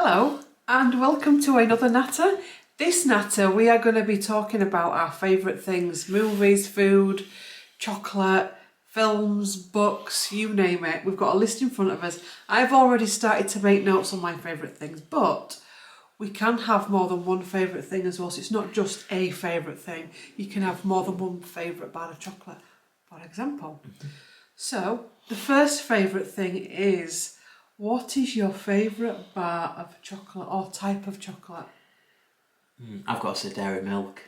Hello and welcome to another natter. This natter we are going to be talking about our favourite things, movies, food, chocolate, films, books, you name it. We've got a list in front of us. I've already started to make notes on my favourite things, but we can have more than one favourite thing as well, so it's not just a favourite thing. You can have more than one favourite bar of chocolate, for example. So the first favourite thing is, what is your favourite bar of chocolate or type of chocolate? I've got to say dairy milk.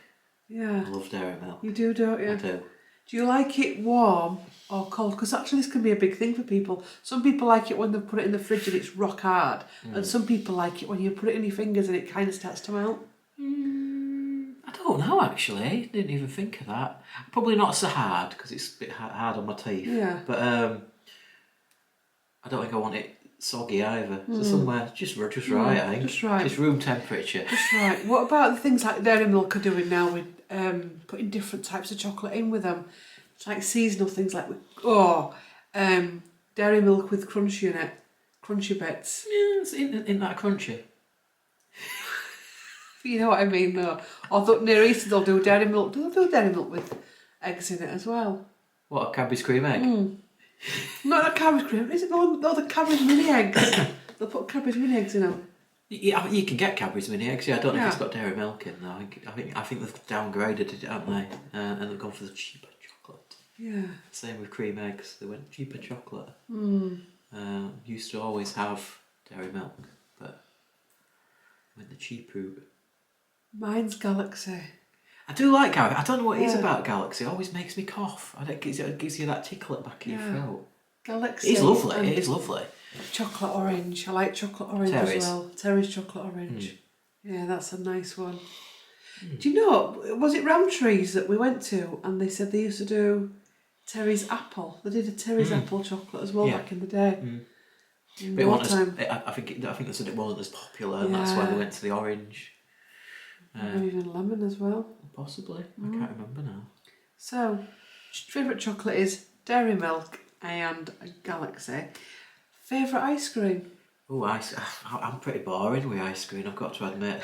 Yeah. I love dairy milk. You do, don't you? I do. Do you like it warm or cold? Because actually this can be a big thing for people. Some people like it when they put it in the fridge and it's rock hard. And some people like it when you put it in your fingers and it kind of starts to melt. I don't know actually. Didn't even think of that. Probably not so hard because it's a bit hard on my teeth. Yeah. But I don't think I want it soggy either. So somewhere just right, I think. Just right. Just room temperature. Just right. What about the things like Dairy Milk are doing now with putting different types of chocolate in with them? It's like seasonal things like Dairy Milk with crunchy in it. Crunchy bits. Yeah, it's in that crunchy. You know what I mean though. Or near Easter they'll do Dairy Milk. They'll do Dairy Milk with eggs in it as well. What, a Cadbury's cream egg? Not a Cadbury's cream. Is it the Cadbury's mini eggs? They'll put Cadbury's mini eggs in them. Yeah, you can get Cadbury's mini eggs. Yeah, I don't know if it's got dairy milk in though. I think they've downgraded it, haven't they? And they've gone for the cheaper chocolate. Yeah. Same with cream eggs. They went cheaper chocolate. Used to always have dairy milk, but went the cheap route. Mine's Galaxy. I do like Galaxy. I don't know what it is about Galaxy. It always makes me cough. It gives you that tickle at the back of your throat. Galaxy. It's lovely. It is lovely. Chocolate orange. I like chocolate orange Terry's. as well. Terry's chocolate orange. Yeah, that's a nice one. Do you know, was it Ramtree's that we went to and they said they used to do Terry's apple? They did a Terry's apple chocolate as well back in the day. But I think they said it wasn't as popular and that's why they went to the orange. Maybe even lemon as well. Possibly. I can't remember now. So, favourite chocolate is Dairy Milk and Galaxy. Favourite ice cream? Oh, I'm pretty boring with ice cream, I've got to admit.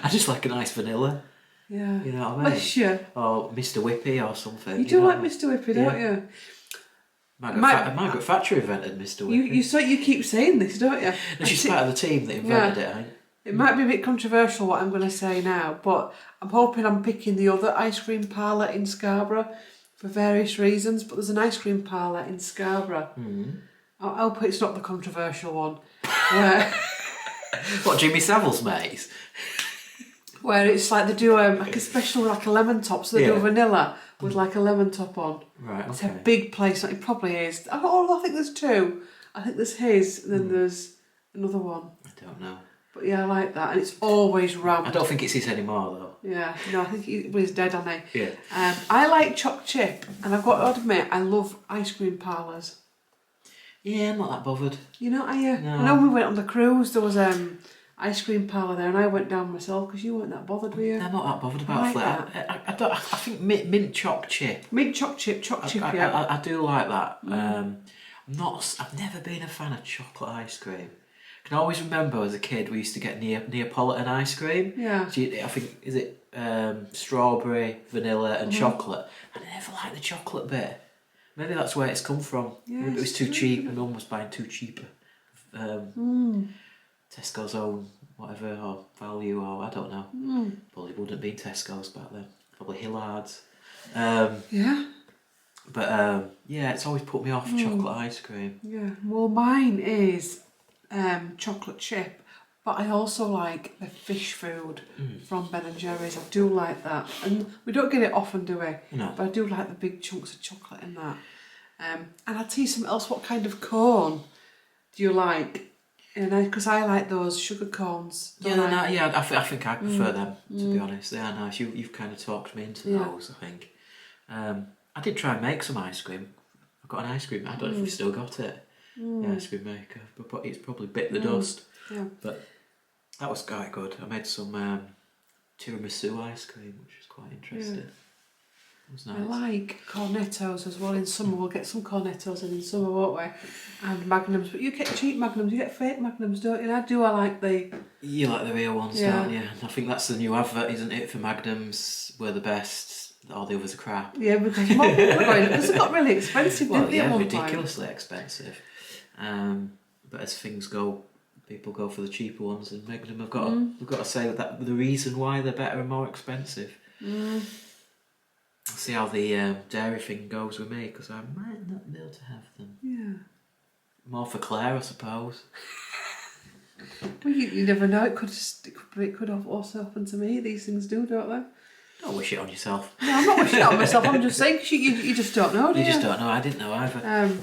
I just like a nice vanilla. Yeah. You know what I mean? Bless you. Or Mr. Whippy or something. You do like Mr. Whippy, don't you? Margaret Thatcher invented Mr. Whippy. You keep saying this, don't you? She's part of the team that invented it, I think. It might be a bit controversial what I'm going to say now, but I'm hoping I'm picking the other ice cream parlour in Scarborough for various reasons, but there's an ice cream parlour in Scarborough. I hope it's not the controversial one. Where What, Jimmy Savile's mates? Where it's like they do like a special like a lemon top, so they do vanilla with like a lemon top on. Right, okay. It's a big place, it probably is. I think there's two. I think there's his, and then there's another one. I don't know. But yeah, I like that, and it's always rammed. I don't think it's his anymore though. Yeah, no, I think he's dead, hasn't he? Yeah. I like choc chip, and I've got to admit, I love ice cream parlours. Yeah, I'm not that bothered. You know, No. I know when we went on the cruise, there was ice cream parlour there, and I went down myself because you weren't that bothered, were you? I'm not that bothered about that. I think mint choc chip. Mint choc chip, yeah. I do like that. I've never been a fan of chocolate ice cream. I can always remember as a kid we used to get Neapolitan ice cream. Yeah. I think, is it strawberry, vanilla and chocolate? I never liked the chocolate bit. Maybe that's where it's come from. Yeah, Maybe it was too cheap and Mum was buying too cheap. Tesco's own whatever, or value, or I don't know. Probably wouldn't have been Tesco's back then. Probably Hillard's. Yeah. But it's always put me off chocolate ice cream. Yeah. Well, mine is chocolate chip, but I also like the fish food from Ben and Jerry's. I do like that, and we don't get it often, do we? No. But I do like the big chunks of chocolate in that. And I'll tell you something else. What kind of cone do you like? Because I like those sugar cones. I think I prefer them, to be honest. They are nice. You've kind of talked me into those, I think. I did try and make some ice cream. I've got an ice cream. I don't know if we've still got it. The ice cream maker, but it's probably bit the dust. Yeah. But that was quite good. I made some tiramisu ice cream, which was quite interesting. It was I nice. like cornettos as well. In summer, we'll get some cornettos in summer, won't we? And magnums. But you get cheap magnums, you get fake magnums, don't you? And I like the... You like the real ones, Yeah. don't you? I think that's the new advert, isn't it, for Magnums? We're the best, all the others are crap. Yeah, because more people are going, because they got really expensive, didn't they, at one ridiculously expensive. But as things go, people go for the cheaper ones, and Magnum have got we've got to say that the reason why they're better and more expensive. I'll see how the dairy thing goes with me, because I might not be able to have them. Yeah. More for Claire, I suppose. Well, you never know. It could have also happen to me. These things do, don't they? Don't wish it on yourself. No, I'm not wishing it on myself. I'm just saying, 'cause you just don't know, do you? You just don't know. I didn't know either.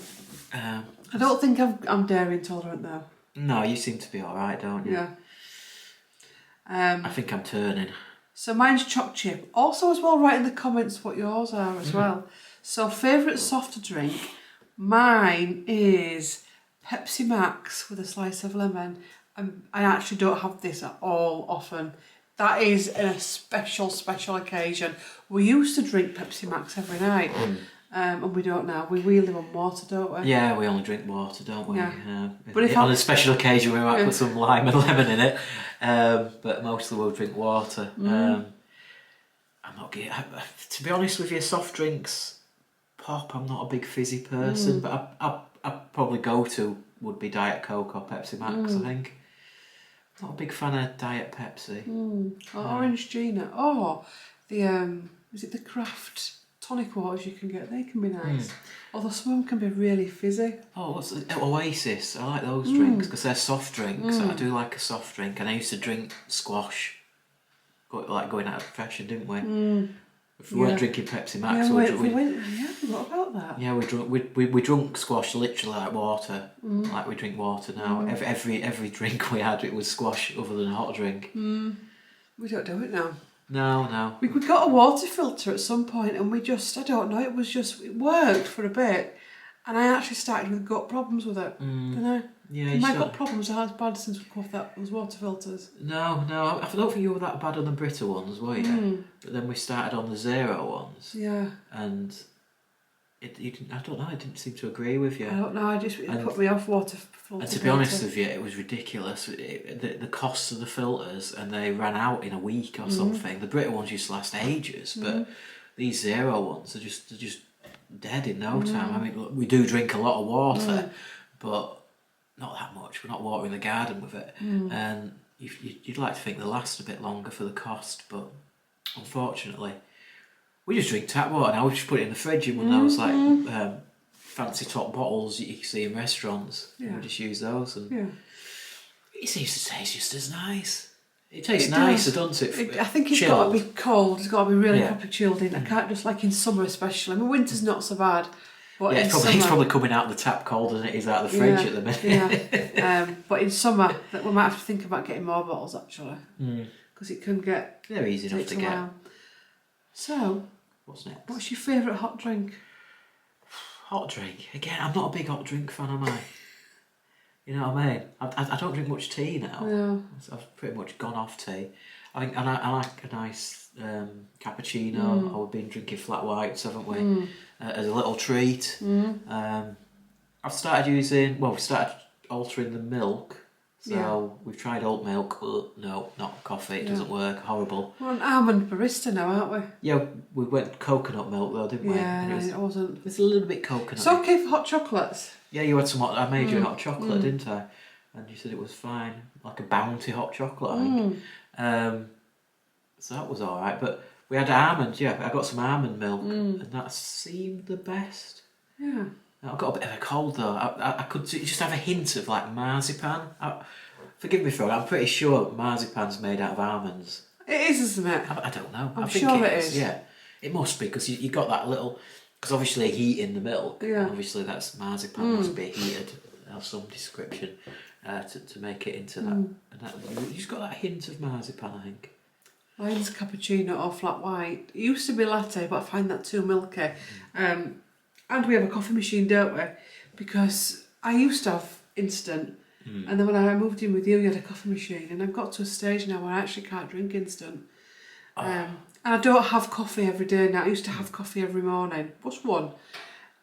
I don't think I'm dairy intolerant though. No, you seem to be all right, don't you? Yeah. I think I'm turning. So mine's choc chip. Also, as well, write in the comments what yours are as well. So favourite soft drink. Mine is Pepsi Max with a slice of lemon. I actually don't have this at all often. That is a special occasion. We used to drink Pepsi Max every night, and we don't now. We live on water, don't we? Yeah, we only drink water, don't we? Yeah. But on a special occasion, we might put some lime and lemon in it. But mostly we'll drink water. I'm not getting. To be honest with you, soft drinks, pop. I'm not a big fizzy person, but I probably go to would be Diet Coke or Pepsi Max. I think. Not a big fan of Diet Pepsi. Or Orange Gina. Oh, the is it the craft tonic waters you can get? They can be nice. Although some of them can be really fizzy. Oh, what's Oasis? I like those drinks because they're soft drinks. I do like a soft drink, and I used to drink squash. Going out of fashion, didn't we? If we weren't drinking Pepsi Max, What about that? Yeah, we drunk squash literally like water, like we drink water now. Every drink we had, it was squash other than a hot drink. We don't do it now. No. We got a water filter at some point, and we just, I don't know, it worked for a bit, and I actually started with gut problems with it. Didn't I? Yeah, my gut problems are as bad since we got those water filters. No, I don't think you were that bad on the Brita ones, were you? But then we started on the zero ones. Yeah. And I don't know, it didn't seem to agree with you. I don't know, it put me off water filter. And to be honest with you, it was ridiculous. The costs of the filters, and they ran out in a week or something. The Brita ones used to last ages, but these zero ones are just dead in no time. I mean, look, we do drink a lot of water, but not that much. We're not watering the garden with it. And you'd like to think they last a bit longer for the cost, but unfortunately, we just drink tap water now. We just put it in the fridge in one of those like fancy top bottles you see in restaurants. Yeah. We just use those, and it seems to taste just as nice. It tastes nicer, doesn't it? I think it's got to be cold. It's got to be really properly chilled in. I can't just, like in summer especially. I mean, winter's not so bad. But yeah, it's probably coming out of the tap colder than it is out of the fridge at the minute. Yeah. But in summer, we might have to think about getting more bottles actually, because it can get. They're easy enough to get. While. So, what's next? What's your favourite hot drink? Hot drink again. I'm not a big hot drink fan, am I? You know what I mean? I don't drink much tea now. Yeah. I've pretty much gone off tea. I think I like a nice cappuccino. We've been drinking flat whites, haven't we? As a little treat. I've started we started altering the milk. So we've tried oat milk. No, not coffee. It doesn't work. Horrible. We're an almond barista now, aren't we? Yeah, we went coconut milk though, didn't we? Yeah, it wasn't. It's a little bit coconut. It's okay for hot chocolates. Yeah, you had some hot. I made you a hot chocolate, didn't I? And you said it was fine, like a Bounty hot chocolate, I think. So that was all right. But we had almond. Yeah, I got some almond milk, and that seemed the best. Yeah. I got a bit of a cold though. I could just have a hint of like marzipan. Forgive me for it. I'm pretty sure marzipan's made out of almonds. It is, isn't it? I don't know. I'm sure it is. Yeah, it must be because you got that little. Because obviously heat in the milk. Yeah. And obviously that's marzipan must be heated of some description to make it into that. And you just got that hint of marzipan, I think. Mine's cappuccino or flat white. It used to be latte, but I find that too milky. And we have a coffee machine, don't we? Because I used to have instant, and then when I moved in with you had a coffee machine, and I've got to a stage now where I actually can't drink instant. And I don't have coffee every day now. I used to have coffee every morning. What's one?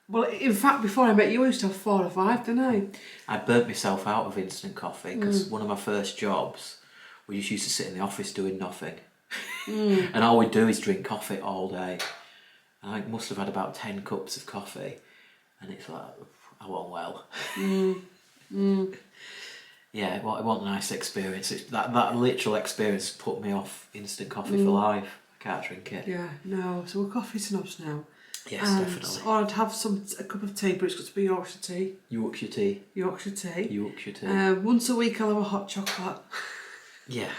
Well, in fact, before I met you, I used to have 4 or 5, didn't I? I burnt myself out of instant coffee because one of my first jobs, we just used to sit in the office doing nothing. And all we'd do is drink coffee all day. And I must have had about 10 cups of coffee. And it's like, I wasn't well. Yeah, it wasn't a nice experience. That literal experience put me off instant coffee for life. I can't drink it. Yeah, no. So we're coffee snobs now. Yes, definitely. Or I'd have a cup of tea, but it's got to be Yorkshire tea. Yorkshire tea. Yorkshire tea. Yorkshire tea. Once a week I'll have a hot chocolate. Yeah.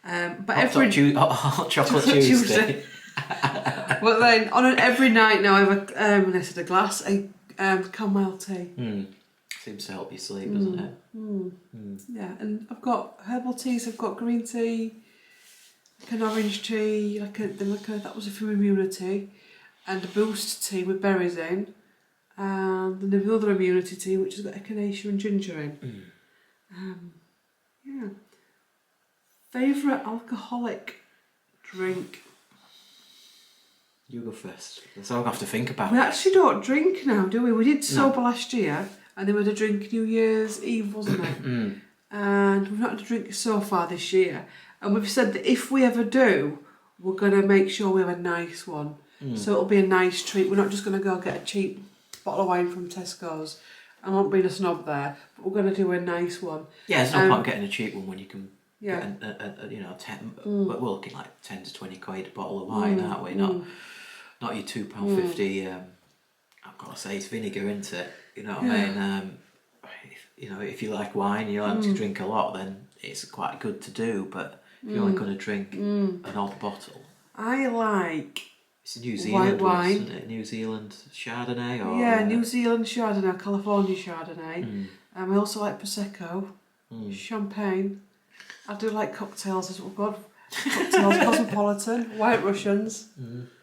But hot chocolate Tuesday. But then every night now I have a glass of chamomile tea. Seems to help you sleep, doesn't it? Yeah, and I've got herbal teas. I've got green tea, like an orange tea, that was for immunity, and a boost tea with berries in, and then another immunity tea which has got echinacea and ginger in. Yeah. Favourite alcoholic drink? You go first. That's all I have to think about. We actually don't drink now, do we? We did sober last year, and then we had a drink New Year's Eve, wasn't it? And we've not had a drink so far this year. And we've said that if we ever do, we're going to make sure we have a nice one. So it'll be a nice treat. We're not just going to go get a cheap bottle of wine from Tesco's. I'm not being a snob there, but we're going to do a nice one. Yeah, there's no point getting a cheap one when you can Yeah. get 10, but we're looking like 10 to 20 quid a bottle of wine, aren't we? Not your £2.50, I've got to say it's vinegar, isn't it? You know what I mean? If you like wine and you like to drink a lot, then it's quite good to do, but if you're only going to drink an odd bottle. I like It's a New Zealand white wine. Isn't it? New Zealand Chardonnay? Or, Yeah, New Zealand Chardonnay, California Chardonnay. I also like Prosecco, champagne. I do like cocktails as well. God, cocktails, Cosmopolitan, White Russians.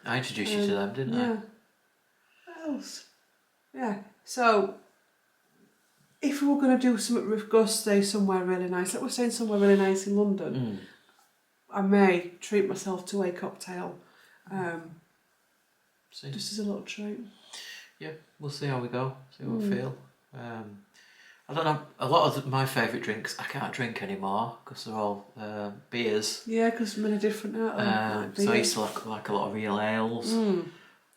I introduced you to them, didn't I? Yeah. What else? Yeah. So, if we were going to do something, we'd go stay somewhere really nice. Like we're staying somewhere really nice in London. I may treat myself to a cocktail. Just as a little treat. Yeah, we'll see how we go. See how we feel. I don't know. A lot of my favourite drinks I can't drink anymore because they're all beers. Yeah, because many different, aren't they? So I used to like a lot of real ales.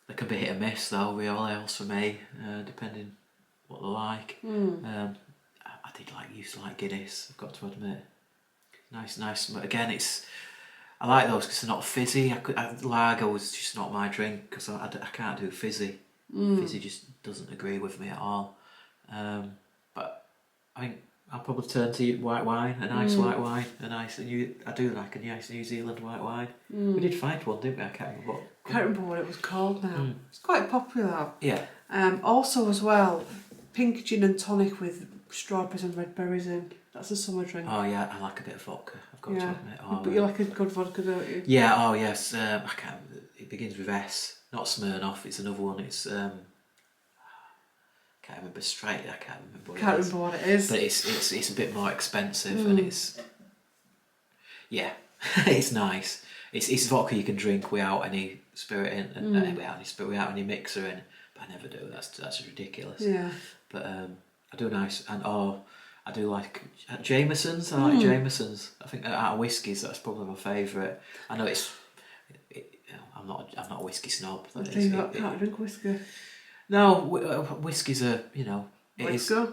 They can be hit and miss though, real ales for me, depending what they're like. I used to like Guinness, I've got to admit. Nice. Again, I like those because they're not fizzy. Lager was just not my drink because I can't do fizzy. Fizzy just doesn't agree with me at all. But I think I'll probably turn to white wine, a nice white wine, I do like a nice New Zealand white wine. We did find one, didn't we? I can't remember what it was called now. It's quite popular. Yeah. Also as well, pink gin and tonic with strawberries and red berries in. That's a summer drink. Oh yeah, I like a bit of vodka, I've got to admit. But you like a good vodka, don't you? Yeah, oh yes. It begins with S, not Smirnoff, it's another one. It's can't remember straight. I can't remember what it is. But it's a bit more expensive and it's it's nice. It's vodka you can drink without any spirit in and without any mixer in. But I never do. That's ridiculous. Yeah. But I do nice I do like Jameson's. I like Jameson's. I think out of whiskies that's probably my favourite. I know I'm not a whiskey snob. Can't drink whiskey. No, whiskies are, Let's go.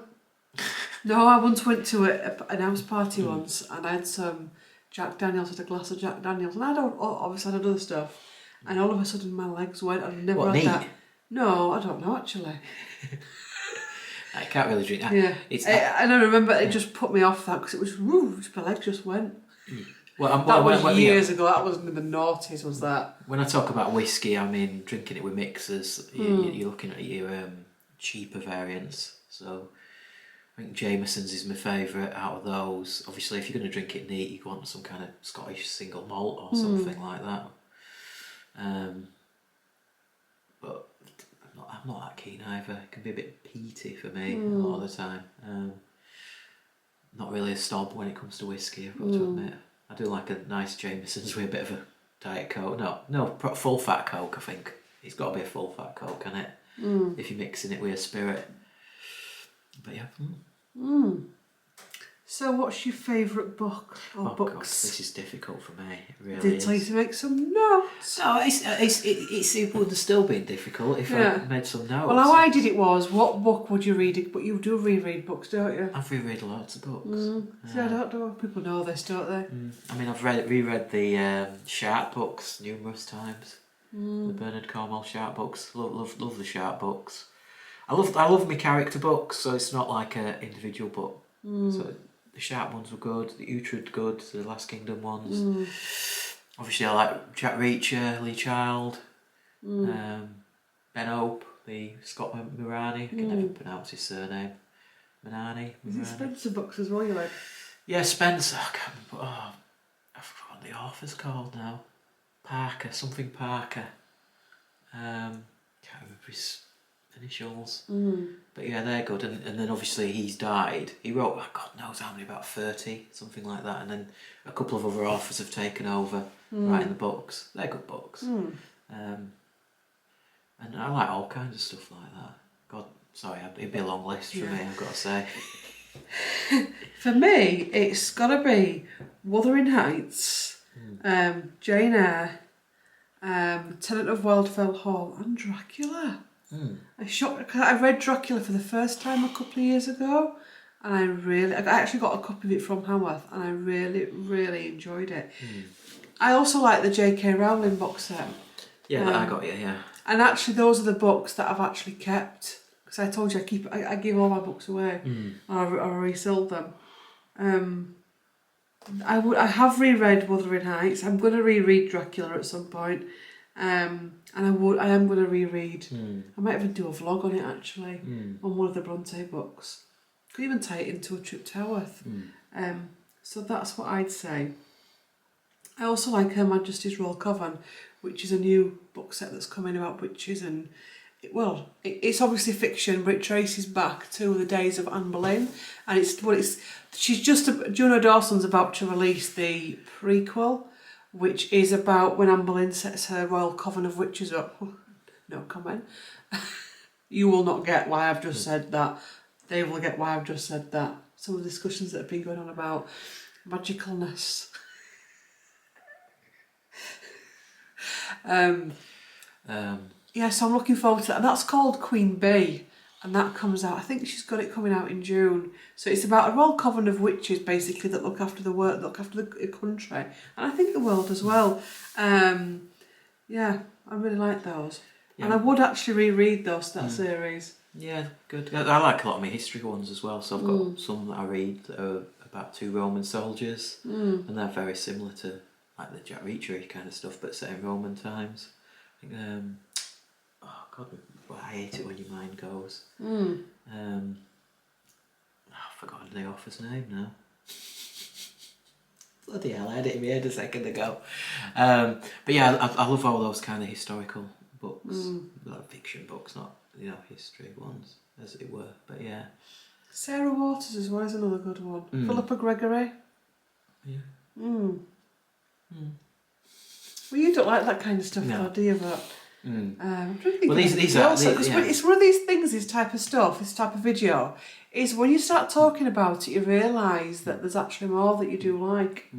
No, I once went to an house party once and I had some Jack Daniels, had a glass of Jack Daniels, and obviously I had other stuff, and all of a sudden my legs went. I've never had that. No, I don't know actually. I can't really drink that. Yeah, and I remember it just put me off that because it was my legs just went. That was years ago. That wasn't in the noughties, was that? When I talk about whiskey, I mean drinking it with mixers. You're looking at your cheaper variants. So I think Jameson's is my favourite out of those. Obviously, if you're going to drink it neat, you want some kind of Scottish single malt or something like that. But I'm not that keen either. It can be a bit peaty for me a lot of the time. Not really a snob when it comes to whiskey, I've got to admit. I do like a nice Jameson's with a bit of a Diet Coke. No, full fat Coke. I think it's got to be a full fat Coke, can it? If you're mixing it with a spirit. But yeah. So, what's your favourite book or books? God, this is difficult for me. It really Did is. tell you to make some notes. No, it would have still been difficult if I made some notes. Well, how I did it was, what book would you read? But you do reread books, don't you? I've reread lots of books. See, I don't know. People know this, don't they? I mean, I've reread the Shark books numerous times. The Bernard Cornwell Shark books. Love the Shark books. I love my character books, so it's not like an individual book. So the Shark ones were good, the Uhtred good, the Last Kingdom ones. Obviously, I like Jack Reacher, Lee Child, Ben Hope, the Scott Moraney. I can never pronounce his surname. Moraney. Is it Spencer books as well, you like? Yeah, Spencer. I can't remember. I forgot what the author's called now. Something Parker. Can't remember his initials. But yeah, they're good. And then obviously he's died. He wrote, God knows how many, about 30, something like that. And then a couple of other authors have taken over writing the books. They're good books. And I like all kinds of stuff like that. God, sorry, it'd be a long list for me, I've got to say. For me, it's got to be Wuthering Heights, Jane Eyre, Tenant of Wildfell Hall, and Dracula. I read Dracula for the first time a couple of years ago, and I actually got a copy of it from Hamworth, and I really, really enjoyed it. I also like the J.K. Rowling box set. Yeah, I got you, yeah. And actually, those are the books that I've actually kept, because I told you I give all my books away, and I resold them. I have reread Wuthering Heights. I'm going to reread Dracula at some point. And I am going to reread. I might even do a vlog on it actually, on one of the Bronte books. Could even tie it into a trip to Haworth. So that's what I'd say. I also like Her Majesty's Royal Coven, which is a new book set that's coming about witches, and it's obviously fiction, but it traces back to the days of Anne Boleyn, and Juno Dawson's about to release the prequel, which is about when Anne Boleyn sets her royal coven of witches up. No comment. You will not get why I've just said that. They will get why I've just said that. Some of the discussions that have been going on about magicalness. Yeah, so I'm looking forward to that. And that's called Queen Bee. And that comes out, I think she's got it coming out in June. So it's about a royal coven of witches, basically, that look after the world, look after the country, and I think the world as well. Yeah, I really like those. Yeah. And I would actually reread that series. Yeah, good. I like a lot of my history ones as well. So I've got some that I read that are about 2 Roman soldiers, and they're very similar to like the Jack Reacher kind of stuff, but set in Roman times. I think, oh God, I hate it when your mind goes. I've forgotten the author's name now. Bloody hell, I had it in my head a second ago. But yeah, I love all those kind of historical books, like fiction books, not history ones, as it were. But yeah, Sarah Waters as well is another good one. Philippa Gregory. Yeah. Well, you don't like that kind of stuff, though, do you? But it's one of these things. This type of stuff, this type of video, is when you start talking about it, you realise that there's actually more that you do like.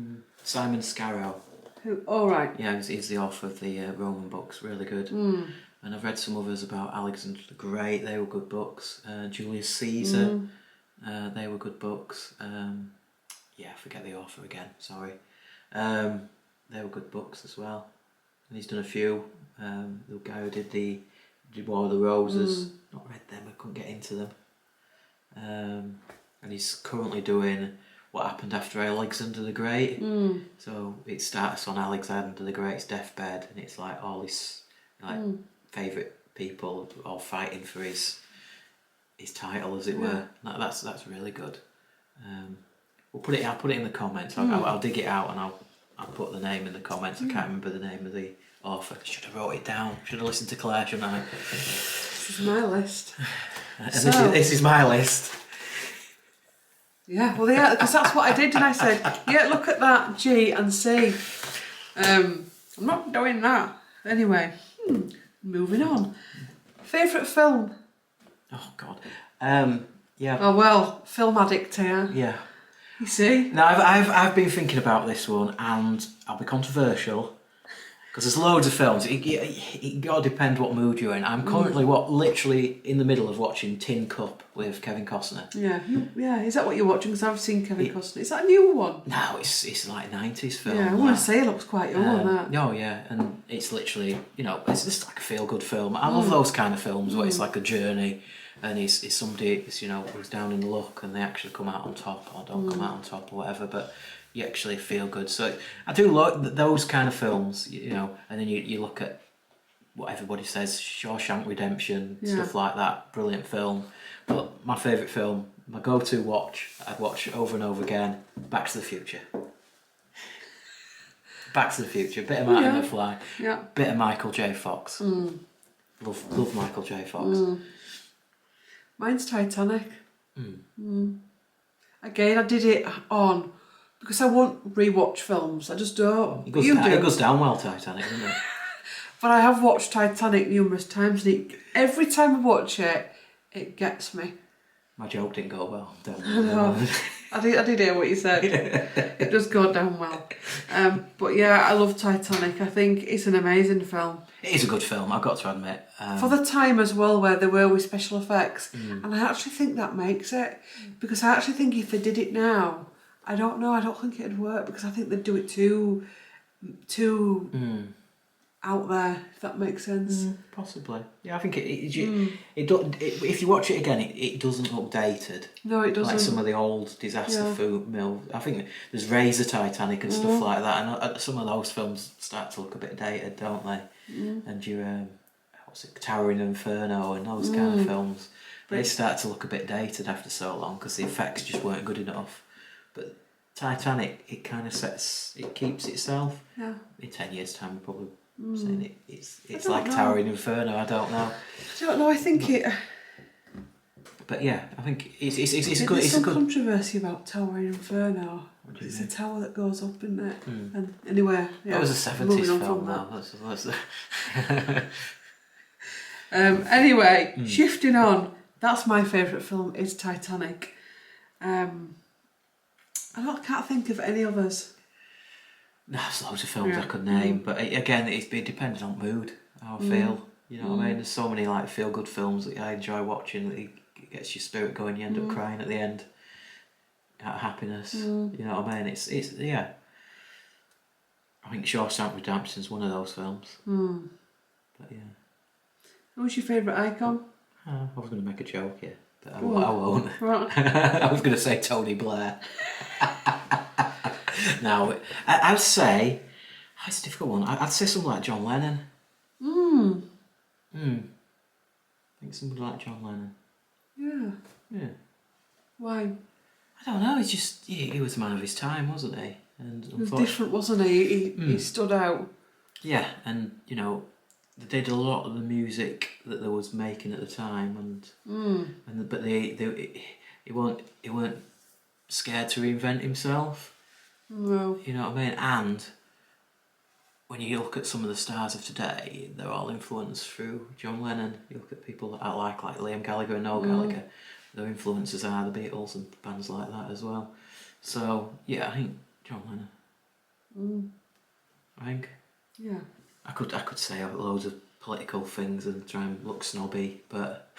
Simon Scarrow. Who? Oh right. Yeah, he's the author of the Roman books. Really good. And I've read some others about Alexander the Great. They were good books. Julius Caesar. They were good books. I forget the author again. Sorry. They were good books as well. And he's done a few. The guy who did the War of the Roses. Not read them. I couldn't get into them. And he's currently doing What Happened After Alexander the Great. So it starts on Alexander the Great's deathbed, and it's like all his favourite people all fighting for his title, as it were. That's really good. I'll put it in the comments. I'll dig it out and I'll put the name in the comments. I can't remember the name of the author. I should have wrote it down. Should have listened to Claire, shouldn't I? This is my list. And this is my list. Yeah, well, because that's what I did, and I said, look at that G and C. I'm not doing that. Anyway, moving on. Favourite film? Oh God. Yeah. Oh well, film addict here. Yeah. You see? Now I've been thinking about this one, and I'll be controversial because there's loads of films. It got to depend what mood you're in. I'm currently literally in the middle of watching Tin Cup with Kevin Costner. Yeah. Is that what you're watching? Because I've seen Kevin Costner. Is that a new one? No, it's like 90s film. Yeah, I want to say it looks quite young on that. Oh yeah, and it's literally, it's just like a feel good film. I love those kind of films where it's like a journey, and it's somebody who's down in the luck, and they actually come out on top or don't come out on top or whatever, but you actually feel good. So I do like those kind of films, and then you look at what everybody says, Shawshank Redemption, stuff like that, brilliant film. But my favourite film, my go-to watch, I'd watch over and over again, Back to the Future. Back to the Future, bit of Marty McFly, bit of Michael J. Fox. Love Michael J. Fox. Mine's Titanic. Again, I did it on because I won't rewatch films. I just don't. It goes down well, Titanic, doesn't it? But I have watched Titanic numerous times, and every time I watch it, it gets me. My joke didn't go well. I did hear what you said. It does go down well. But yeah, I love Titanic. I think it's an amazing film. It is a good film, I've got to admit. For the time as well, where they were with special effects. And I actually think that makes it. Because I actually think if they did it now, I don't know, I don't think it'd work, because I think they'd do it too out there, if that makes sense. Possibly. Yeah, I think if you watch it again, it doesn't look dated. No, it doesn't. Like some of the old disaster film. I think there's Razor Titanic and stuff like that, and some of those films start to look a bit dated, don't they? And your what's it, Towering Inferno and those kind of films, they start to look a bit dated after so long because the effects just weren't good enough. But Titanic, it kind of keeps itself. Yeah. In 10 years' time, we're probably saying it's like Towering Inferno. I don't know. I think it. But yeah, I think it's good. There's some controversy about Towering Inferno. It's a tower that goes up, isn't it? And anyway, that was a 70s film, though. Anyway, shifting on. That's my favourite film. Is Titanic. I can't think of any others. There's loads of films I could name, but again, it depends on mood, how I feel. You know what I mean? There's so many like feel good films that I enjoy watching that it gets your spirit going. You end up crying at the end, out of happiness. You know what I mean? It's yeah. I think Shawshank Redemption's one of those films. But yeah. Who's your favourite icon? I was going to make a joke here, but I won't. I was going to say Tony Blair. Now, I'd say, it's a difficult one. I'd say something like John Lennon. I think somebody like John Lennon. Yeah. Why? I don't know. It's just he was a man of his time, wasn't he? And he was different, wasn't he? He stood out. Yeah, and they did a lot of the music that they was making at the time, but he weren't scared to reinvent himself. No. You know what I mean? And when you look at some of the stars of today, they're all influenced through John Lennon. You look at people that I like Liam Gallagher and Noel Gallagher, their influences are the Beatles and bands like that as well. So, yeah, I think John Lennon. I think. Yeah. I could say loads of political things and try and look snobby, but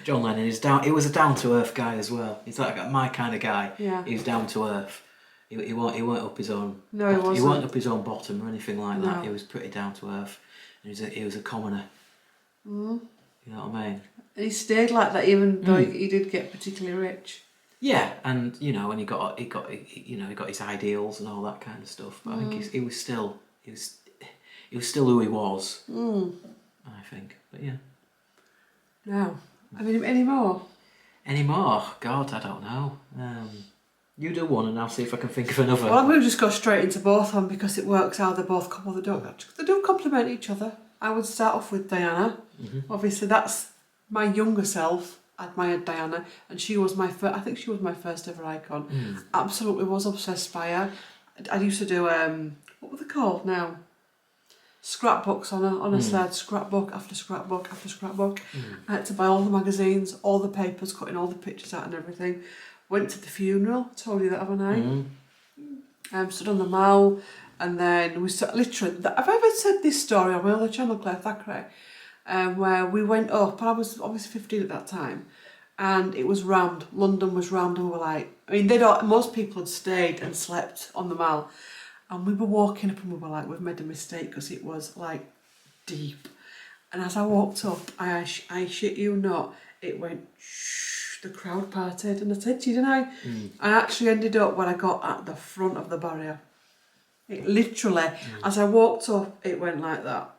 John Lennon he was a down-to-earth guy as well. He's like my kind of guy. Yeah. He was down to earth. He weren't up his own. No, he wasn't. He weren't up his own bottom or anything like that. He was pretty down to earth. And he was a commoner. You know what I mean? And he stayed like that even though he did get particularly rich. Yeah, and and he got his ideals and all that kind of stuff. But I think he was still who he was. I think, but yeah. No, I mean any more? Any more? God, I don't know. You do one and I'll see if I can think of another. Well, I'm going to just go straight into both of them because it works out. They're both couple. They don't complement each other. I would start off with Diana. Obviously, that's my younger self admired Diana, and she was my first. I think she was my first ever icon. Absolutely was obsessed by her. I used to do what were they called now? scrapbooks on a sled, scrapbook after scrapbook after scrapbook. I had to buy all the magazines, all the papers, cutting all the pictures out and everything. Went to the funeral, told you that, haven't I? Stood on the mall, and then we literally, have I ever said this story on my other channel, Claire Thackeray? Where we went up, and I was obviously 15 at that time, and it was rammed. London was rammed, and we were like, I mean, most people had stayed and slept on the mall, and we were walking up, and we were like, we've made a mistake, because it was like deep. And as I walked up, I shit you not, it went shh, the crowd parted, and I said to you, didn't I? I actually ended up when I got at the front of the barrier. It literally, as I walked up, it went like that.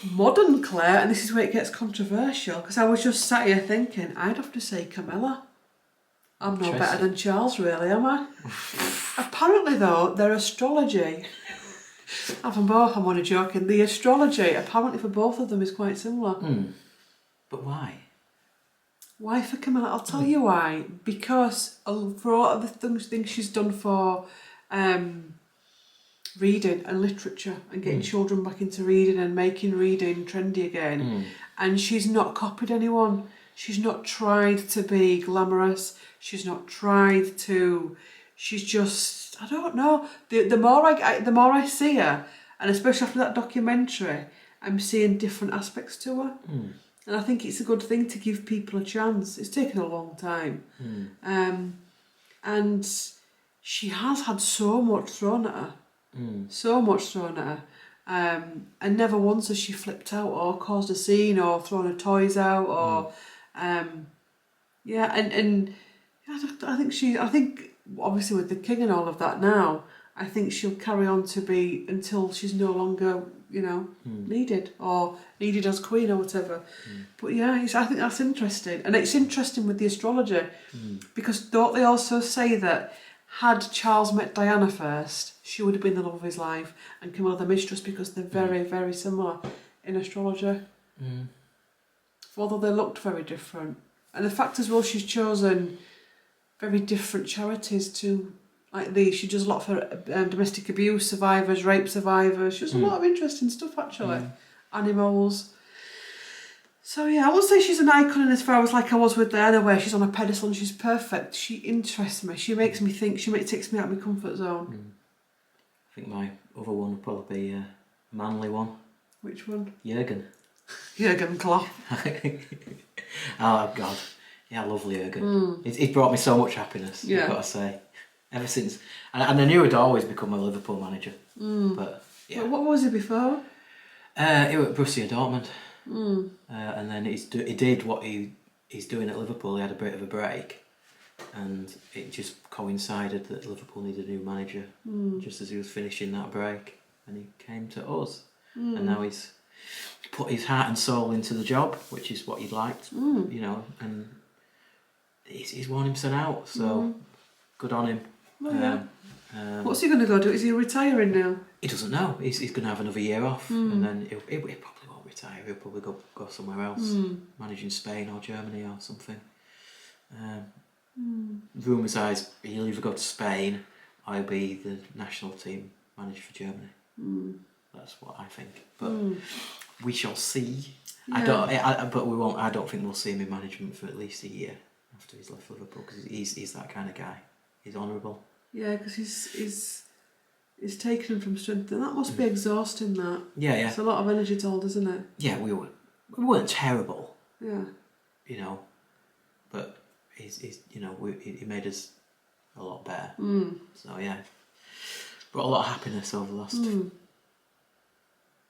Modern Claire, and this is where it gets controversial, because I was just sat here thinking, I'd have to say Camilla. I'm no better than Charles, really, am I? Apparently, though, their astrology, I'm only joking, the astrology, apparently for both of them, is quite similar. But why? Why for Camilla? I'll tell you why. Because for all of the things she's done for reading and literature and getting children back into reading and making reading trendy again, and she's not copied anyone. She's not tried to be glamorous. She's not tried to. She's just, I don't know. The more I see her, and especially after that documentary, I'm seeing different aspects to her. And I think it's a good thing to give people a chance. It's taken a long time. And she has had so much thrown at her. So much thrown at her. And never once has she flipped out or caused a scene or thrown her toys out or... and I think obviously with the king and all of that now, I think she'll carry on to be until she's no longer, needed or needed as queen or whatever. But yeah, I think that's interesting. And it's interesting with the astrology because don't they also say that had Charles met Diana first, she would have been the love of his life and Camilla the mistress because they're very, very similar in astrology. Although they looked very different. And the fact as well she's chosen very different charities to, like she does a lot for domestic abuse survivors, rape survivors. She does a lot of interesting stuff actually. Animals. So yeah, I would say she's an icon in as far as like I was with Diana where she's on a pedestal and she's perfect. She interests me. She makes me think. Takes me out of my comfort zone. I think my other one would probably be a manly one. Which one? Jurgen. Jurgen Klopp. Oh God, yeah, I love Jurgen. He's brought me so much happiness. I've got to say, ever since, and I knew he'd always become a Liverpool manager. But yeah, Well, what was he before? He was at Borussia Dortmund, and then he did what he's doing at Liverpool. He had a bit of a break, and it just coincided that Liverpool needed a new manager just as he was finishing that break, and he came to us, and now he's put his heart and soul into the job, which is what he'd liked, and he's worn himself out, so good on him. Well, what's he going to go do? Is he retiring now? He doesn't know. He's going to have another year off, and then he probably won't retire. He'll probably go somewhere else, managing Spain or Germany or something. Rumours are he'll either go to Spain or he'll be the national team manager for Germany. That's what I think, but we shall see. Yeah. But we won't. I don't think we'll see him in management for at least a year after he's left Liverpool because he's that kind of guy. He's honourable. Yeah, because he's taken him from strength, and that must be exhausting. That yeah. It's a lot of energy told, isn't it? Yeah, we weren't terrible. Yeah. But he made us a lot better. So yeah, brought a lot of happiness over the last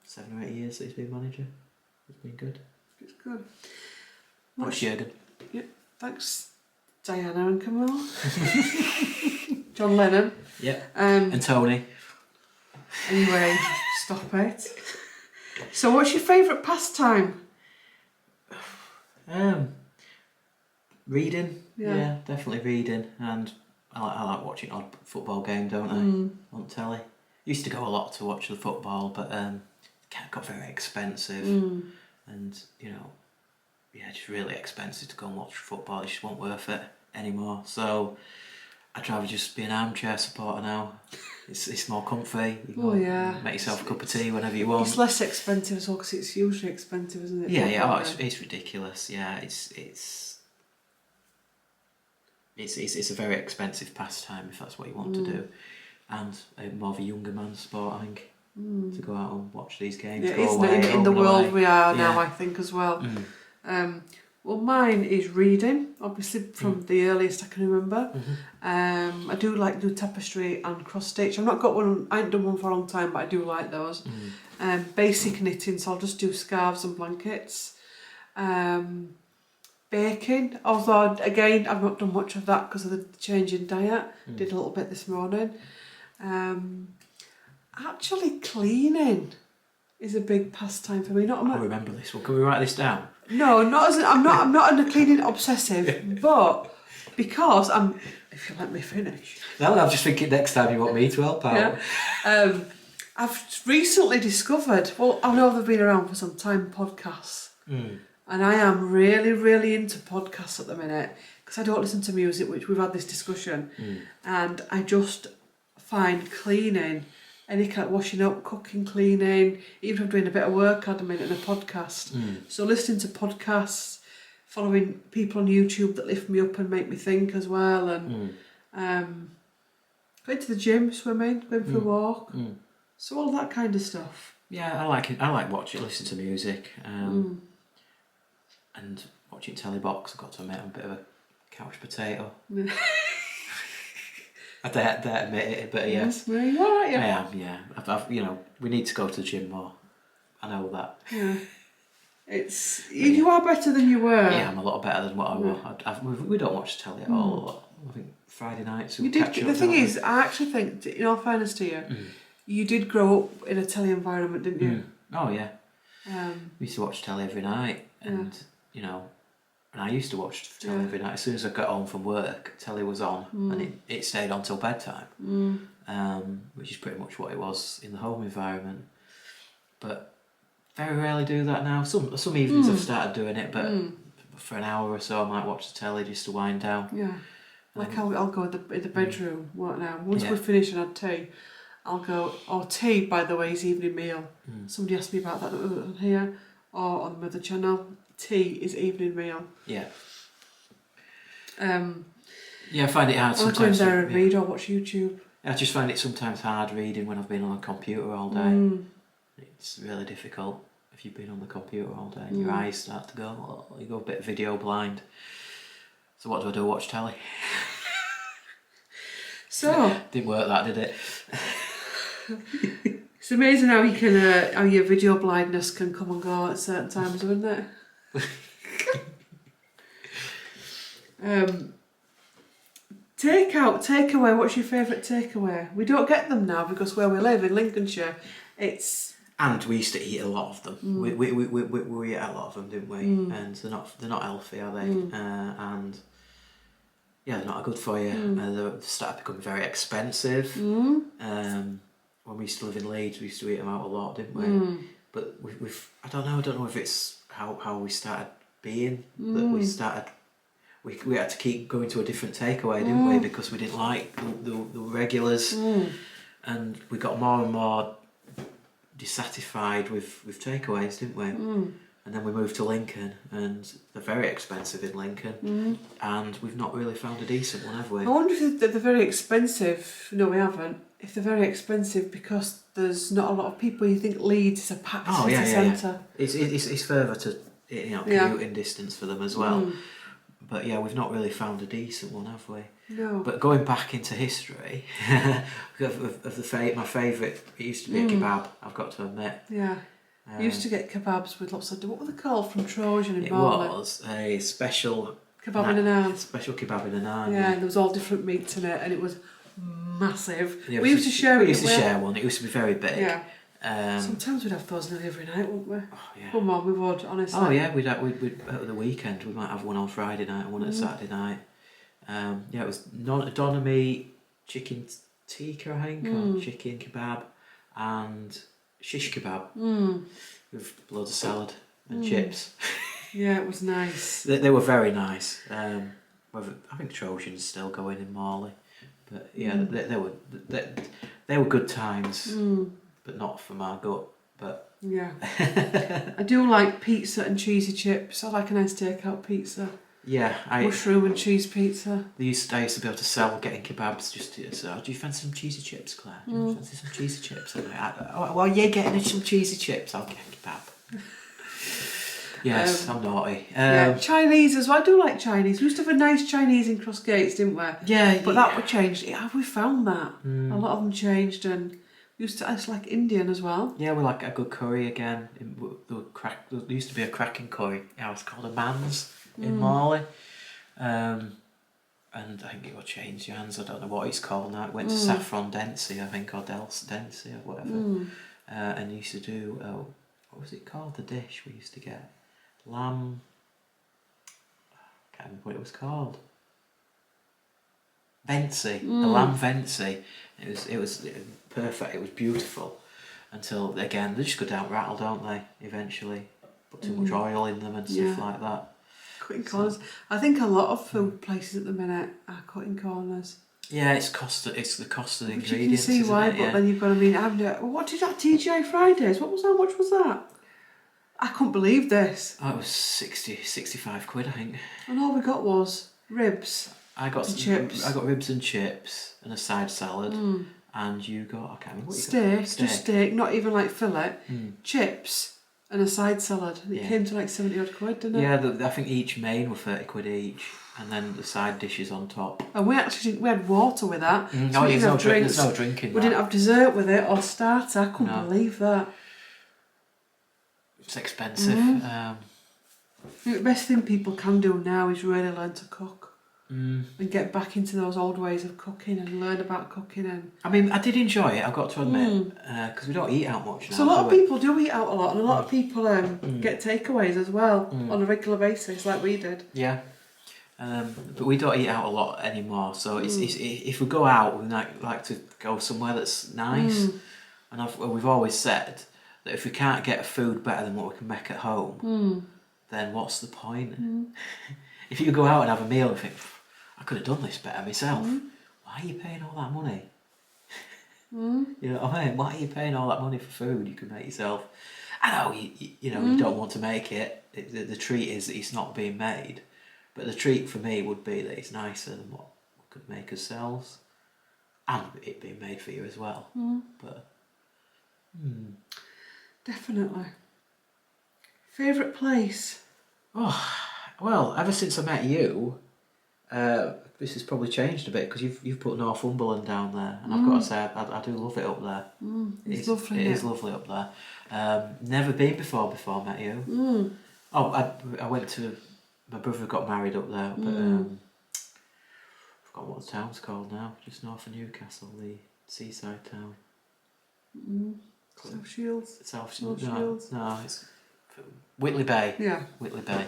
7 or 8 years that he's been manager. It's been good. It's good. Thanks, Jurgen. Yeah, thanks, Diana and Camilla. John Lennon. Yeah. And Tony. Anyway, stop it. So, what's your favourite pastime? Reading. Yeah, definitely reading, and I like watching odd football game, don't I? On telly. Used to go a lot to watch the football, but it got very expensive, and just really expensive to go and watch football. It just wasn't worth it anymore. So I'd rather just be an armchair supporter now. It's more comfy. You Oh, yeah. Make yourself a cup of tea whenever you want. It's less expensive as well because it's usually expensive, isn't it? Yeah. Oh, it's ridiculous. Yeah, it's a very expensive pastime if that's what you want to do, and more of a younger man's sport, I think, to go out and watch these games. Yeah, go isn't away, it? In the world we are now, Yeah. I think, as well. Well, mine is reading, obviously from the earliest I can remember. I do like to do tapestry and cross stitch. I've not got one, I ain't done one for a long time, but I do like those. Basic knitting, so I'll just do scarves and blankets. Baking, although again I've not done much of that because of the change in diet. Did a little bit this morning. Actually cleaning is a big pastime for me. I remember this one. Can we write this down? No, not as I'm not a cleaning obsessive, but because I'm. If you let me finish. No, I'm just thinking next time you want me to help out. Yeah. I've recently discovered. Well, I know they've been around for some time. Podcasts, and I am really, really into podcasts at the minute because I don't listen to music, which we've had this discussion, and I just find cleaning. Any kind of washing up, cooking, cleaning, even if I'm doing a bit of work at a minute in a podcast. So listening to podcasts, following people on YouTube that lift me up and make me think as well, and going to the gym, swimming, going for a walk. So all that kind of stuff. Yeah, I like it. I like watching, listen to music, and watching telly box. I've got to admit, I'm a bit of a couch potato. I dare admit it, but yes. Well, you are, yeah. I am, yeah. I've we need to go to the gym more. I know that. Yeah. You are better than you were. Yeah, I'm a lot better than what I was. We don't watch telly at all a lot. I think Friday nights we catch up. The thing is, I actually think, in all fairness to you, you did grow up in a telly environment, didn't you? Oh, yeah. We used to watch telly every night, and, and I used to watch telly every night. As soon as I got home from work, telly was on, and it stayed on till bedtime, which is pretty much what it was in the home environment. But very rarely do that now. Some evenings I've started doing it, but for an hour or so I might watch the telly just to wind down. Yeah, like I'll go in the bedroom. What now? Once we finish and had tea, I'll go. Or tea, by the way, is evening meal. Somebody asked me about that on here or on the Mother channel. Tea is evening meal. Yeah. I find it hard sometimes. I'll go in there and read or watch YouTube. I just find it sometimes hard reading when I've been on a computer all day. It's really difficult if you've been on the computer all day and your eyes start to go, you go a bit video blind. So what do? Watch telly? So didn't work that, did it? It's amazing how you can how your video blindness can come and go at certain times, isn't it? Takeaway. What's your favourite takeaway? We don't get them now because where we live in Lincolnshire, it's. And we used to eat a lot of them. We ate a lot of them, didn't we? And they're not healthy, are they? And they're not good for you. They started becoming very expensive. When we used to live in Leeds, we used to eat them out a lot, didn't we? But I don't know if it's how we started being that we had to keep going to a different takeaway, didn't we? Because we didn't like the regulars, and we got more and more dissatisfied with takeaways, didn't we? And then we moved to Lincoln, and they're very expensive in Lincoln, and we've not really found a decent one, have we? I wonder if they're very expensive. No, we haven't. If they're very expensive because there's not a lot of people. You think Leeds is a packed city centre. It's further to commuting distance for them as well. But we've not really found a decent one, have we? No. But going back into history, of my favourite, it used to be a kebab, I've got to admit. Yeah. We used to get kebabs with lots of... What were they called from Trojan in Marley? It was a special... Kebab in a naan. Special kebab in a naan. Yeah, and there was all different meats in it, and it was massive. We used to share it. We used to share one. It used to be very big. Yeah. Sometimes we'd have those nearly every night, wouldn't we? Oh, yeah. Come on, we would, honestly. Oh, yeah, we'd at the weekend, we might have one on Friday night and one at Saturday night. It was Donomy chicken tikka, I think, or chicken kebab, and shish kebab with loads of salad and chips. Yeah, it was nice. They were very nice. I think Trojan's still going in Morley. But yeah, they were good times, but not for my gut. But yeah, I do like pizza and cheesy chips. I like a nice takeout pizza. yeah, Mushroom and cheese pizza. I used to be able to sell getting kebabs just to say, do you fancy some cheesy chips, Claire? Do you fancy some cheesy chips? And well, you're getting some cheesy chips, I'll get a kebab. Yes, I'm naughty. Yeah, Chinese as well. I do like Chinese. We used to have a nice Chinese in Cross Gates, didn't we? Yeah, but that would change. Yeah, we found that a lot of them changed, and we used to. It's like Indian as well. Yeah, we like a good curry again. There used to be a cracking curry. Yeah, it's called a man's in Morley. And I think it will change hands. I don't know what it's called now. It went to Saffron Dempsey, I think, or Dempsey or whatever. And used to do what was it called? The dish we used to get lamb. I can't remember what it was called. Vensey, the lamb Vensey. It was perfect. It was beautiful. Until again, they just go down rattle, don't they? Eventually, put too much oil in them and stuff like that. Cutting corners. I think a lot of food places at the minute are cutting corners. Yeah, it's the cost of the ingredients. You can see why, but then you've got to what did that TGI Fridays? What was that? What was that? I couldn't believe this. Oh, it was 65 quid, I think. And all we got was ribs. I got chips. I got ribs and chips and a side salad, and you got I can't remember what steak, you got. just steak, not even like fillet. Chips and a side salad. And it came to like 70 odd quid, didn't it? Yeah, I think each main were 30 quid each, and then the side dishes on top. And we had water with that. So there's no drinking. We didn't have dessert with it or starter. I couldn't believe that. It's expensive. I think the best thing people can do now is really learn to cook. And get back into those old ways of cooking and learn about cooking. And I mean, I did enjoy it, I've got to admit, because we don't eat out much now. So a lot of people do eat out a lot, and a lot of people get takeaways as well on a regular basis, like we did. Yeah, but we don't eat out a lot anymore. So it's if we go out, we like to go somewhere that's nice. And we've always said that if we can't get food better than what we can make at home, then what's the point? If you go out and have a meal and think, I could have done this better myself, why are you paying all that money? You know what I mean? Why are you paying all that money for food you can make yourself? I know you don't want to make it. The treat is that it's not being made, but the treat for me would be that it's nicer than what we could make ourselves, and it being made for you as well. But definitely. Favourite place? Oh, well, ever since I met you, this has probably changed a bit because you've put Northumberland down there, and I've got to say I do love it up there. It's lovely. It is lovely up there. Never been before I met you. Oh, I went to my brother got married up there, but I forgot what the town's called now. Just north of Newcastle, the seaside town. South Shields. South Shields. No, it's Whitley Bay. Yeah. Whitley Bay.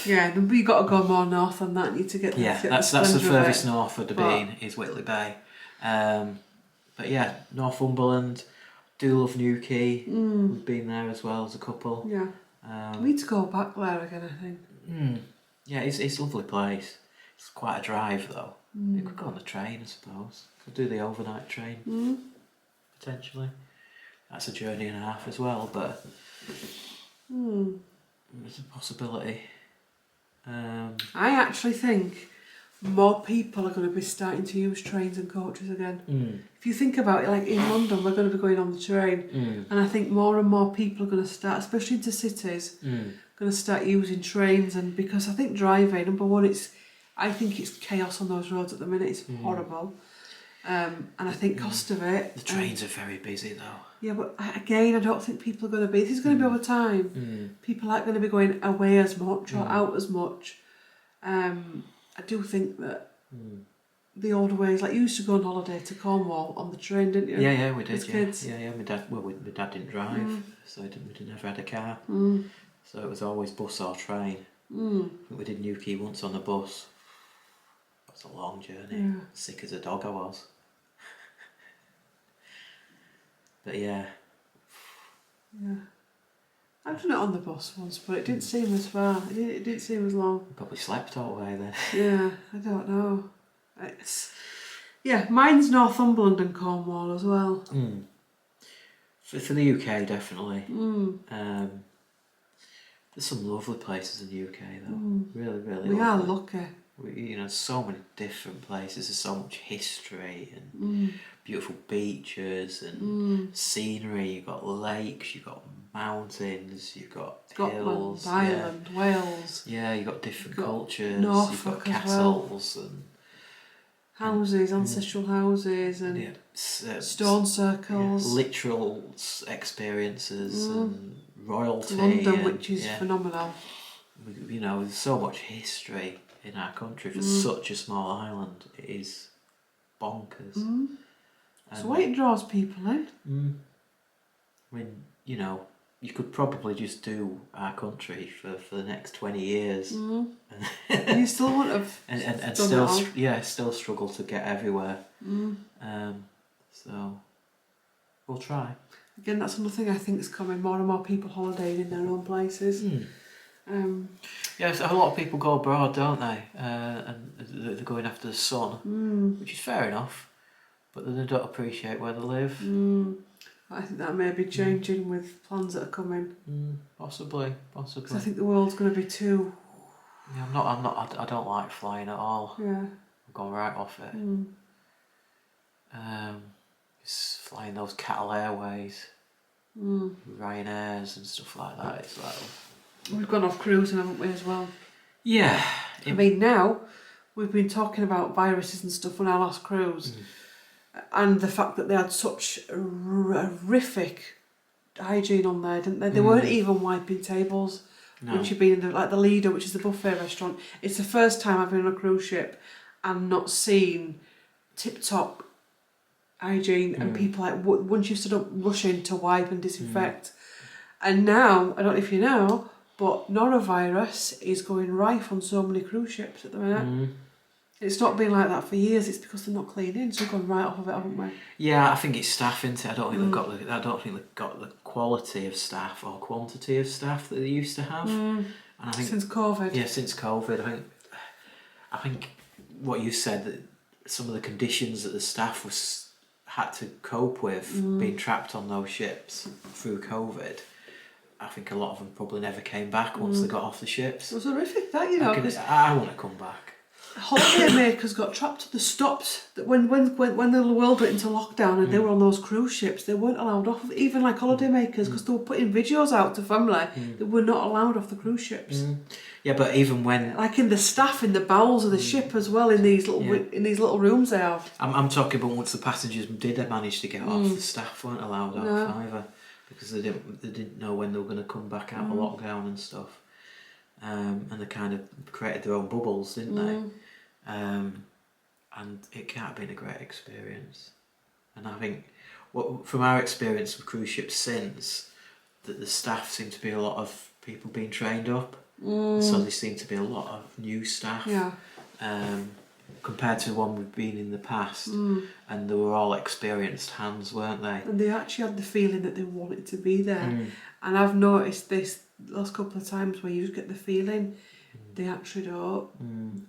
Yeah, but you got to go more north than that. You need to get. That's the furthest north I've been is Whitley Bay. But yeah, Northumberland. Do love Newquay. We've been there as well as a couple. Yeah. We need to go back there again, I think. Yeah, it's a lovely place. It's quite a drive though. You could go on the train, I suppose. Could do the overnight train. Potentially. That's a journey and a half as well, but it's a possibility. I actually think more people are going to be starting to use trains and coaches again. If you think about it, like in London, we're going to be going on the train, and I think more and more people are going to start, especially into cities, going to start using trains. And because I think driving, number one, I think it's chaos on those roads at the minute. It's horrible. And I think cost of it. The trains are very busy though. Yeah, but again, I don't think people are going to be. This is going to be over time. People aren't going to be going away as much or out as much. I do think that the older ways, like you used to go on holiday to Cornwall on the train, didn't you? Yeah, we did. As kids. Yeah. My dad didn't drive, so we never had a car. So it was always bus or train. I think we did Newquay once on the bus. It was a long journey. Yeah. Sick as a dog I was. But yeah. I've done it on the bus once, but it didn't seem as far. It didn't seem as long. Probably slept all the way then. Yeah, I don't know. Yeah, mine's Northumberland and Cornwall as well. For the UK, definitely. Mm. There's some lovely places in the UK though. Really, really We are lovely. lucky. You know, so many different places. There's so much history and beautiful beaches and scenery. You've got lakes, you've got mountains, you've got Scotland, hills, Ireland, Wales. Yeah, you've got different cultures. Norfolk you've got as well. castles and Houses, ancestral houses, and stone circles. Literal experiences and royalty. London, which is phenomenal. You know, there's so much history in our country for such a small island. It is bonkers. So why it draws people in. I mean, you know, you could probably just do our country for the next 20 years. You still wouldn't have and still struggle to get everywhere. So we'll try. Again, that's another thing I think is coming. More and more people holidaying in their own places. Yeah, so a lot of people go abroad, don't they? And they're going after the sun, which is fair enough. But then they don't appreciate where they live. I think that may be changing with plans that are coming. Possibly. Because I think the world's going to be too. Yeah, I don't like flying at all. Yeah. I'm going right off it. Just flying those Cattle Airways, Ryanairs and stuff like that. It's like we've gone off cruising, haven't we, as well? Yeah. I mean, now we've been talking about viruses and stuff on our last cruise, and the fact that they had such horrific hygiene on there, didn't they? They weren't even wiping tables. No. Once you've been in the Lido, which is the buffet restaurant, it's the first time I've been on a cruise ship and not seen tip-top hygiene and people once you've stood up rushing to wipe and disinfect. And now, I don't know if you know, but norovirus is going rife on so many cruise ships at the minute. It's not been like that for years. It's because they're not cleaning, so we've gone right off of it, haven't we? Yeah, I think it's staff, isn't it? I don't think they've got the quality of staff or quantity of staff that they used to have. And I think since COVID. Yeah, since COVID, I think what you said, that some of the conditions that the staff had to cope with being trapped on those ships through COVID. I think a lot of them probably never came back once they got off the ships. It was horrific, that, you know. I want to come back. Holiday makers got trapped. They stopped when the world went into lockdown and they were on those cruise ships. They weren't allowed off, even like holiday makers, because they were putting videos out to family. They were not allowed off the cruise ships. Yeah, but even when, like in the staff in the bowels of the ship as well, in these little rooms they have. I'm talking about once the passengers did manage to get off, the staff weren't allowed off either, because they didn't know when they were going to come back out of lockdown and stuff. And they kind of created their own bubbles, didn't they? And it can't have been a great experience. And I think, from our experience with cruise ships since, that the staff seem to be a lot of people being trained up. So there seem to be a lot of new staff. Compared to the one we've been in the past. And they were all experienced hands, weren't they? And they actually had the feeling that they wanted to be there. And I've noticed this last couple of times where you just get the feeling they actually don't.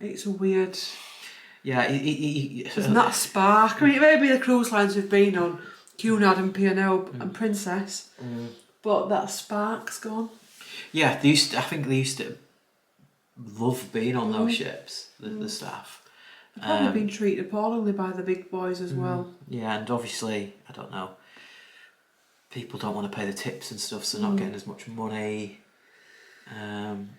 It's a weird. Yeah, isn't that spark? I mean, it may be the cruise lines we've been on, Cunard and P&O and Princess, but that spark's gone. Yeah, I think they used to love being on those ships, the staff. They've probably been treated appallingly by the big boys as well. Yeah, and obviously, I don't know, people don't want to pay the tips and stuff, so they're not getting as much money. And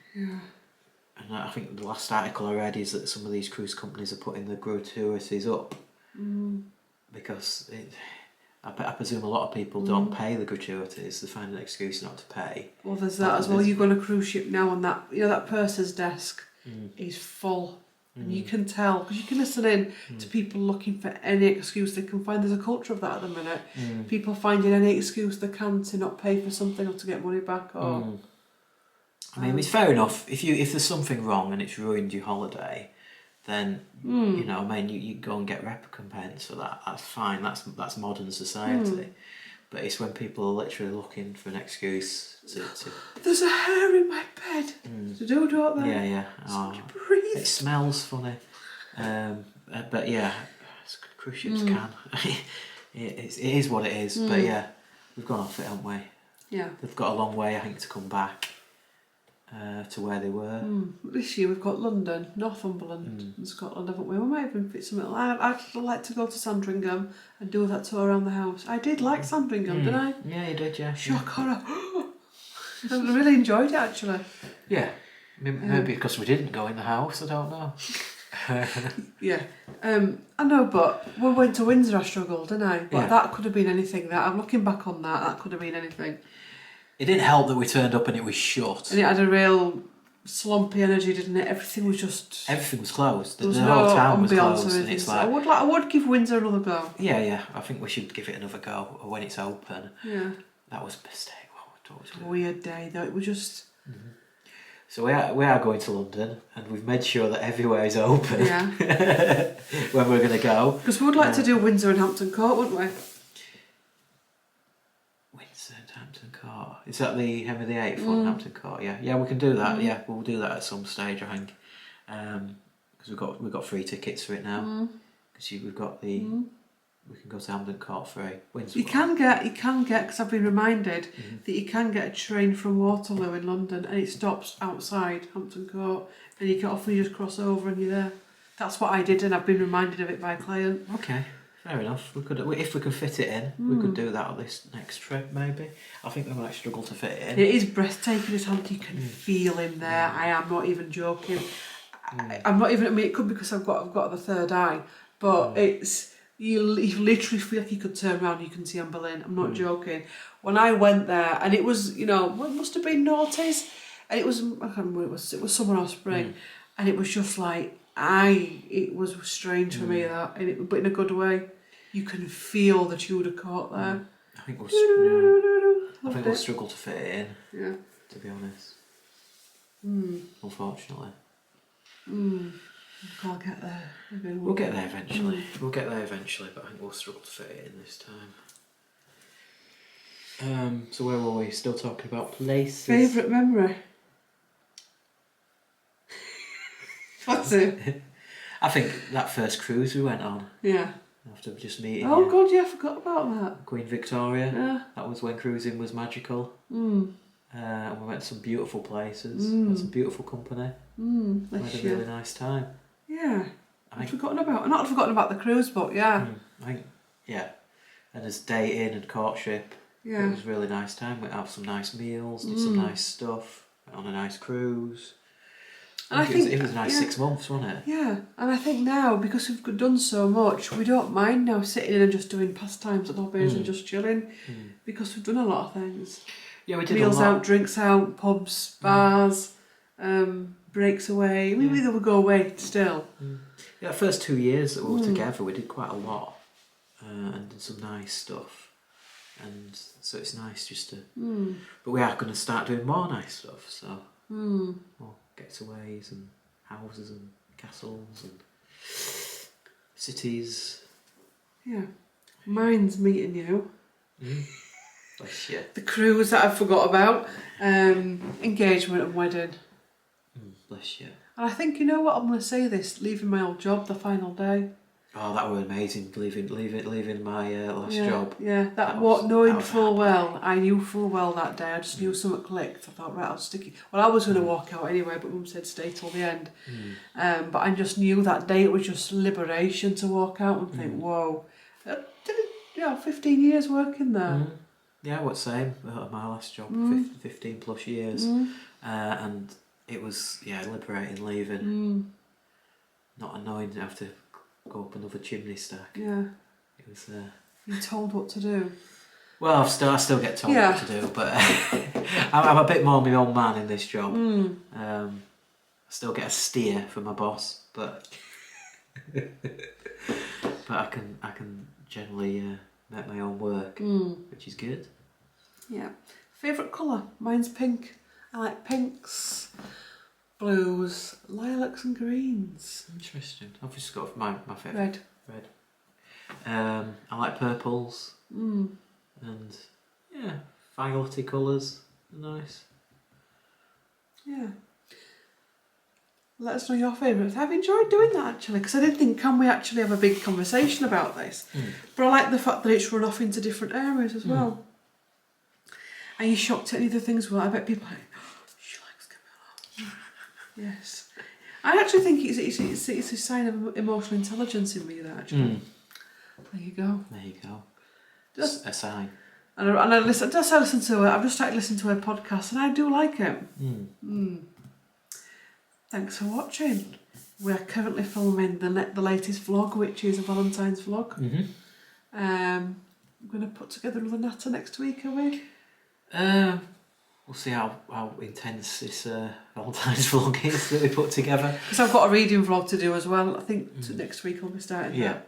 I think the last article I read is that some of these cruise companies are putting the gratuities up because I presume a lot of people don't pay the gratuities. They find an excuse not to pay. Well, there's that as well. You go on a cruise ship now, and that purser's desk is full. And you can tell, because you can listen in to people looking for any excuse they can find. There's a culture of that at the minute. People finding any excuse they can to not pay for something or to get money back. Or I mean, it's fair enough. If there's something wrong and it's ruined your holiday, then you know, I mean, you go and get recompense for that. That's fine. That's modern society. But it's when people are literally looking for an excuse to there's a hair in my bed. To do, don't they? Yeah. So breathe. It smells funny. But yeah, it's cruise ships can. It is what it is, but yeah, we've gone off it, haven't we? Yeah. They've got a long way, I think, to come back to where they were. This year we've got London, Northumberland and Scotland, haven't we? We might even fit something. I'd like to go to Sandringham and do that tour around the house. I did like Sandringham, didn't I? Yeah, you did, yeah. Shock horror. I really enjoyed it, actually. Yeah. Maybe because we didn't go in the house, I don't know. Yeah. I know, but we went to Windsor, I struggled, didn't I? But that could have been anything. That I'm looking back on that could have been anything. It didn't help that we turned up and it was shut. And it had a real slumpy energy, didn't it? Everything was just... Everything was closed. There was the no whole town was ambiance closed. or And anything. it's So like, I would give Windsor another go. yeah. I think we should give it another go when it's open. Yeah. That was a mistake. A weird day, though. It was just... So we are going to London, and we've made sure that everywhere is open. Yeah. when we're going to go. Because we would like to do Windsor and Hampton Court, wouldn't we? Windsor and Hampton Court. Is that the Henry VIII one, Hampton Court? Yeah, we can do that. Yeah, we'll do that at some stage, I think. Because we've got free tickets for it now. Because we've got the... We can go to Hampton Court free. Windsor. You can get, because I've been reminded that you can get a train from Waterloo in London and it stops outside Hampton Court and you can often just cross over and you're there. That's what I did and I've been reminded of it by a client. Okay, fair enough. If we can fit it in, we could do that on this next trip maybe. I think we might struggle to fit it in. It is breathtaking as hell. You can feel him there. I am not even joking. I'm not even, it could be because I've got the third eye, but it's... You literally feel like you could turn around and you can see Anne Boleyn. I'm not joking. When I went there, and it was, it must have been noughties, and it was, I can't remember what it was summer or spring, and it was just like, it was strange for me that, but in a good way. You can feel the Tudor court there. I think we'll struggle to fit it in. Yeah. To be honest. Unfortunately. Can't get there. We'll get there eventually. We'll get there eventually, but I think we'll struggle to fit it in this time. So where were we? Still talking about places. Favourite memory? What's it? I think that first cruise we went on. Yeah. After just meeting Oh you. God, yeah, I forgot about that. Queen Victoria. Yeah. That was when cruising was magical. And we went to some beautiful places. Had some beautiful company. We had a really nice time. Yeah. Not forgotten about the cruise, but yeah. I think, yeah. And as dating and courtship, it was a really nice time. We had some nice meals, did some nice stuff, went on a nice cruise. And I think it was a nice 6 months, wasn't it? Yeah, and I think now, because we've done so much, we don't mind now sitting in and just doing pastimes at Hobbies and just chilling, because we've done a lot of things. Yeah, we did Meals a lot. out, drinks out, pubs, bars, breaks away. We would go away still. Yeah, the first 2 years that we were together, we did quite a lot and did some nice stuff. And so it's nice just to... But we are going to start doing more nice stuff, so... More getaways and houses and castles and cities. Yeah. Mine's meeting you. Bless you. The cruise that I forgot about. Engagement and wedding. Bless you. And I think, you know what, I'm going to say this, leaving my old job the final day. Oh, that was amazing, leaving my last job. Yeah, I knew full well that day, I just knew something clicked. I thought, right, I'll stick it. Well, I was going to walk out anyway, but Mum said stay till the end. But I just knew that day it was just liberation to walk out and think, whoa. 15 years working there. Yeah, what same, my last job, 15 plus years. And it was, liberating leaving. Not annoying to have to go up another chimney stack. Yeah. It was... You're told what to do. Well, I still get told what to do, but I'm a bit more my own man in this job. I still get a steer from my boss, but I can generally make my own work, which is good. Yeah. Favourite colour? Mine's pink. I like pinks, blues, lilacs and greens. Interesting. I've just got my favourite. Red. I like purples. And violet colours are nice. Yeah. Let us know your favourites. I've enjoyed doing that actually, because I did think, can we actually have a big conversation about this? But I like the fact that it's run off into different areas as well. Are you shocked at any of the things? Well, I bet people are like, oh, she likes Camilla. Yes. I actually think it's a sign of emotional intelligence in me, that actually. There you go. There you go. Just a sign. And I listen to her. I've just started listening to her podcast, and I do like it. Thanks for watching. We are currently filming the latest vlog, which is a Valentine's vlog. I'm going to put together another natter next week, are we? We'll see how intense this Valentine's vlog is that we put together. Because I've got a reading vlog to do as well. I think next week I'll be starting that.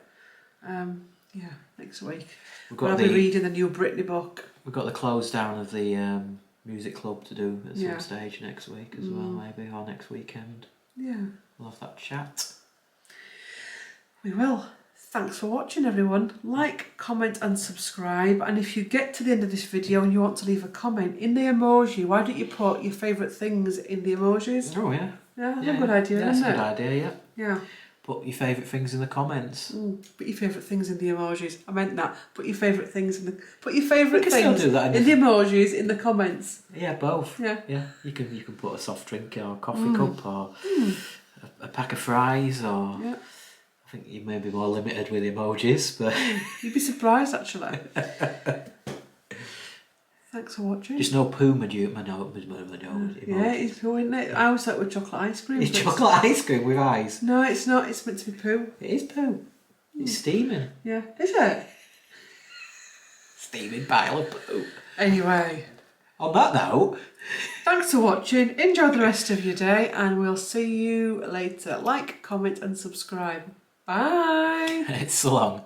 Yeah, next week. I'll be reading the new Britney book. We've got the close down of the music club to do at some stage next week as well, maybe, or next weekend. Yeah. We'll have that chat. We will. Thanks for watching, everyone. Like, comment and subscribe. And if you get to the end of this video and you want to leave a comment in the emoji, why don't you put your favourite things in the emojis? Oh, yeah. Yeah, that's a good idea, isn't it? That's a good idea, yeah. Yeah. Put your favourite things in the comments. Put your favourite things in the emojis. I meant that. Put your favourite things in the... Put your favourite things still do that in the emojis in the comments. Yeah, both. Yeah. Yeah. You can put a soft drink or a coffee cup or a pack of fries or... Yeah. I think you may be more limited with emojis, but... You'd be surprised, actually. Thanks for watching. Just no poo emoji. Yeah, it's poo, isn't it? I always thought with chocolate ice cream. It's chocolate ice cream with eyes. No, it's not. It's meant to be poo. It is poo. It's steaming. Yeah. Is it? Steaming pile of poo. Anyway. On that note... Thanks for watching. Enjoy the rest of your day and we'll see you later. Like, comment and subscribe. Bye. It's so long.